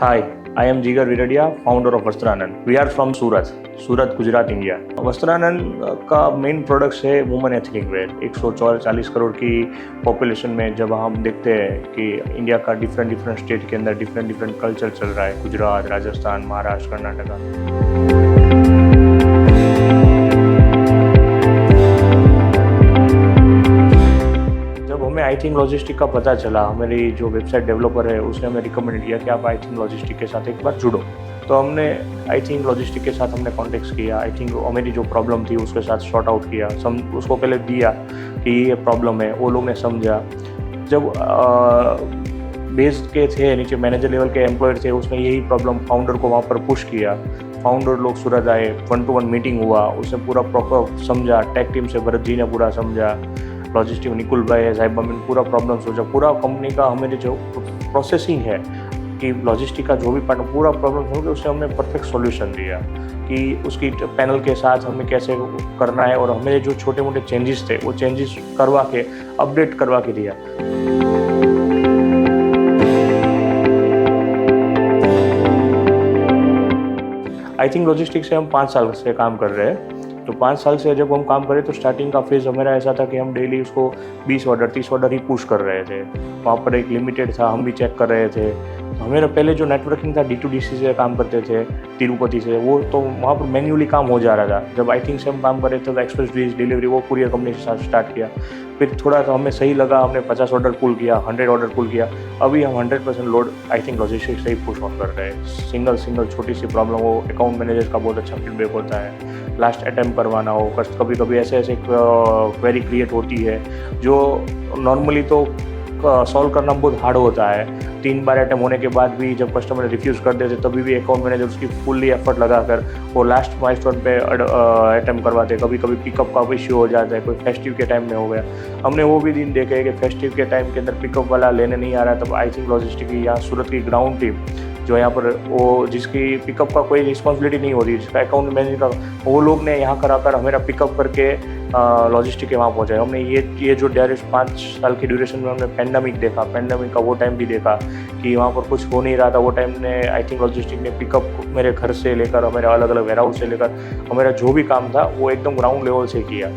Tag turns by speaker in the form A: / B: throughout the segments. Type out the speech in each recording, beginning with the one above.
A: Hi, I am Jigar Viradia, founder of Vastranand. We are from Surat Gujarat India. Vastranand का main products है women ethnic wear. 140 crore की population में जब हम देखते हैं कि इंडिया का डिफरेंट स्टेट के अंदर डिफरेंट कल्चर चल रहा है, गुजरात, राजस्थान, महाराष्ट्र, कर्नाटका. हमें आई थिंक लॉजिस्टिक का पता चला, हमारी जो वेबसाइट डेवलपर है उसने हमें रिकमेंड किया कि आप आई थिंक लॉजिस्टिक के साथ एक बार जुड़ो. तो हमने आई थिंक लॉजिस्टिक के साथ हमने कॉन्टेक्ट किया. आई थिंक हमारी जो प्रॉब्लम थी उसके साथ शॉर्ट आउट किया, उसको पहले दिया कि ये प्रॉब्लम है, वो लोग ने समझा. जब बेस्ड के थे नीचे मैनेजर लेवल के एम्प्लॉयर थे, उसने यही प्रॉब्लम फाउंडर को वहाँ पर पुश किया. फाउंडर लोग सूरत आए, 1-to-1 मीटिंग हुआ, उसने पूरा प्रॉपर समझा. टेक टीम से भरत जी ने पूरा समझा, लॉजिस्टिक निकुल भाई है, साहिबा में पूरा प्रॉब्लम सोचा. पूरा कंपनी का हमें जो प्रोसेसिंग है कि लॉजिस्टिक का जो भी पार्ट पूरा प्रॉब्लम सोच के उसने हमें परफेक्ट सॉल्यूशन दिया कि उसकी पैनल के साथ हमें कैसे करना है. और हमें जो छोटे मोटे चेंजेस थे वो चेंजेस करवा के अपडेट करवा के दिया. आई थिंक लॉजिस्टिक से हम 5 साल से काम कर रहे हैं. तो 5 साल से जब हम काम करें तो स्टार्टिंग का फेज़ हमारा ऐसा था कि हम डेली उसको 20 ऑर्डर 30 ऑर्डर ही पुश कर रहे थे. वहाँ पर एक लिमिटेड था, हम भी चेक कर रहे थे. हमारा पहले जो नेटवर्किंग था D2DC से काम करते थे तिरुपति से, वो तो वहाँ पर मैन्युअली काम हो जा रहा था. जब आई थिंक से हम काम कर रहे थे तो एक्सप्रेस डिलीवरी वो कुरियर कंपनी के साथ स्टार्ट किया. फिर थोड़ा सा हमें सही लगा, हमने 50 ऑर्डर पुल किया, 100 ऑर्डर पुल किया. अभी हम 100% लोड आई थिंक लॉजिस्टिक से ही पुश ऑन कर रहे हैं. सिंगल छोटी सी प्रॉब्लम हो, अकाउंट मैनेजर का बहुत अच्छा फीडबैक होता है. लास्ट अटैम्प्ट करवाना हो, कभी ऐसे क्वेरी क्रिएट होती है जो नॉर्मली तो सॉल्व करना बहुत हार्ड होता है. 3 बार अटैम्प्ट होने के बाद भी जब कस्टमर रिफ्यूज़ कर देते तभी भी अकाउंट मैनेजर उसकी फुल्ली एफर्ट लगाकर वो लास्ट माइलस्टोन पे अटैम्प्ट करवाते. कभी पिकअप का इश्यू हो जाता है, कोई फेस्टिव के टाइम में हो गया. हमने वो भी दिन देखे कि फेस्टिव के टाइम के अंदर पिकअप वाला लेने नहीं आ रहा. तब आई थिंक लॉजिस्टिक की यहाँ सूरत की ग्राउंड टीम जो यहाँ पर वो जिसकी पिकअप का कोई रिस्पॉन्सिबिलिटी नहीं होती, जिसका अकाउंट मैनेजर का, वो लोग ने यहाँ कराकर हमारा पिकअप करके लॉजिस्टिक के वहाँ पहुँचाए. हमने ये जो डायरेक्ट 5 साल की ड्यूरेशन में हमने पेंडेमिक देखा, पेंडेमिक का वो टाइम भी देखा कि वहाँ पर कुछ हो नहीं रहा था. वो टाइम ने आई थिंक लॉजिस्टिक ने पिकअप मेरे घर से लेकर हमारे अलग वेयर हाउस से लेकर हमारा जो भी काम था वो एकदम ग्राउंड लेवल से किया.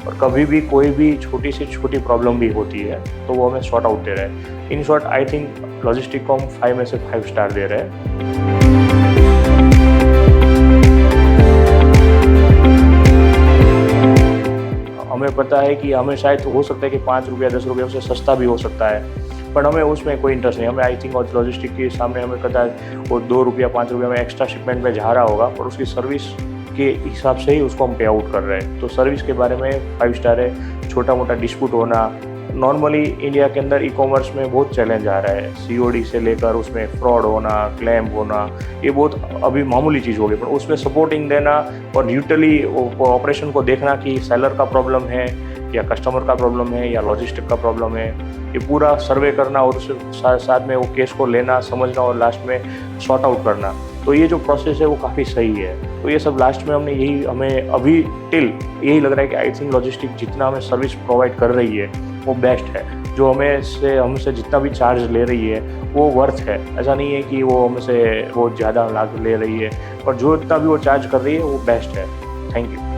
A: और कभी भी कोई भी छोटी से छोटी प्रॉब्लम भी होती है तो वो हमें सॉर्ट आउट दे रहे हैं. In short I think logistic को हम 5 में से 5 स्टार दे रहे हैं. हमें पता है कि हमें शायद हो सकता है कि 5 रुपया 10 रुपये उससे सस्ता भी हो सकता है, पर हमें उसमें कोई इंटरेस्ट नहीं. हमें आई थिंक और लॉजिस्टिक के सामने हमें पता है वो 2 रुपया 5 रुपया में एक्स्ट्रा शिपमेंट में जा रहा होगा, और उसकी सर्विस के हिसाब से ही उसको हम पे आउट कर रहे हैं. तो सर्विस के बारे में 5 स्टार है. छोटा मोटा डिस्प्यूट होना, नॉर्मली इंडिया के अंदर ई-कॉमर्स में बहुत चैलेंज आ रहा है. COD से लेकर उसमें फ्रॉड होना, क्लेम होना, ये बहुत अभी मामूली चीज़ हो गई. पर उसमें सपोर्टिंग देना और न्यूट्रली ऑपरेशन को देखना कि सेलर का प्रॉब्लम है या कस्टमर का प्रॉब्लम है या लॉजिस्टिक का प्रॉब्लम है, ये पूरा सर्वे करना और उसके साथ में वो केस को लेना, समझना और लास्ट में सॉर्ट आउट करना. तो ये जो प्रोसेस है वो काफ़ी सही है. तो ये सब लास्ट में हमें अभी टिल यही लग रहा है कि आई थिंक लॉजिस्टिक जितना हमें सर्विस प्रोवाइड कर रही है वो बेस्ट है. जो हमसे जितना भी चार्ज ले रही है वो वर्थ है. ऐसा नहीं है कि वो हमसे बहुत ज़्यादा लाभ ले रही है, पर जो इतना भी वो चार्ज कर रही है वो बेस्ट है. Thank you.